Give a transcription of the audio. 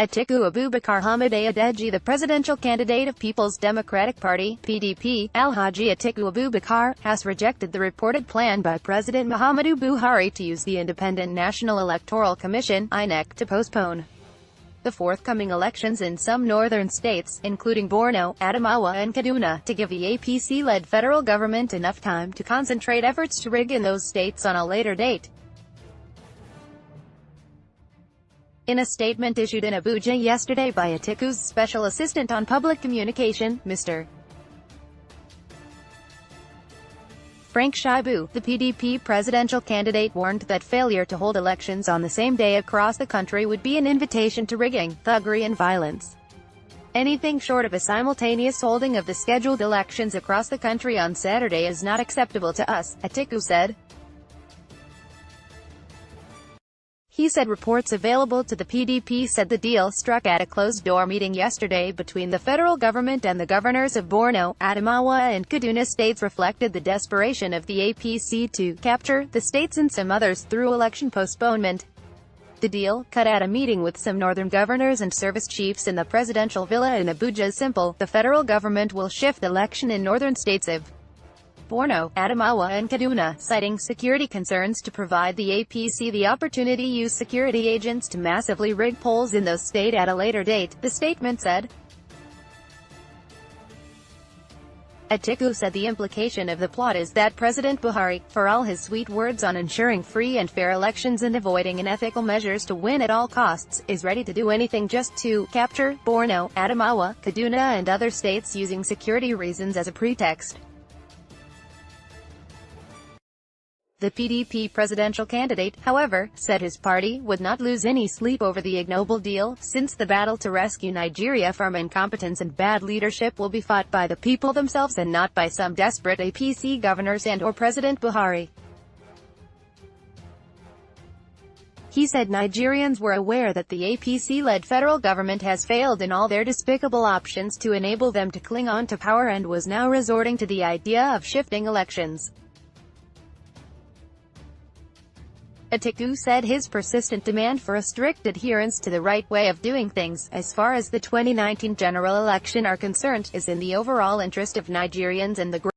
Atiku Abubakar Hamid Ayodeji, the presidential candidate of People's Democratic Party (PDP), Alhaji Atiku Abubakar, has rejected the reported plan by President Muhammadu Buhari to use the Independent National Electoral Commission (INEC) to postpone the forthcoming elections in some northern states, including Borno, Adamawa and Kaduna, to give the APC-led federal government enough time to concentrate efforts to rig in those states on a later date. In a statement issued in Abuja yesterday by Atiku's Special Assistant on Public Communication, Mr. Frank Shaibu, the PDP presidential candidate warned that failure to hold elections on the same day across the country would be an invitation to rigging, thuggery and violence. Anything short of a simultaneous holding of the scheduled elections across the country on Saturday is not acceptable to us, Atiku said. He said reports available to the PDP said the deal struck at a closed-door meeting yesterday between the federal government and the governors of Borno, Adamawa and Kaduna states reflected the desperation of the APC to capture the states and some others through election postponement. The deal, cut at a meeting with some northern governors and service chiefs in the presidential villa in Abuja, is simple. The federal government will shift the election in northern states of Borno, Adamawa and Kaduna, citing security concerns to provide the APC the opportunity to use security agents to massively rig polls in those states at a later date, the statement said. Atiku said the implication of the plot is that President Buhari, for all his sweet words on ensuring free and fair elections and avoiding unethical measures to win at all costs, is ready to do anything just to capture Borno, Adamawa, Kaduna and other states using security reasons as a pretext. The PDP presidential candidate, however, said his party would not lose any sleep over the ignoble deal, since the battle to rescue Nigeria from incompetence and bad leadership will be fought by the people themselves and not by some desperate APC governors and/or President Buhari. He said Nigerians were aware that the APC-led federal government has failed in all their despicable options to enable them to cling on to power and was now resorting to the idea of shifting elections. Atiku said his persistent demand for a strict adherence to the right way of doing things, as far as the 2019 general election are concerned, is in the overall interest of Nigerians and the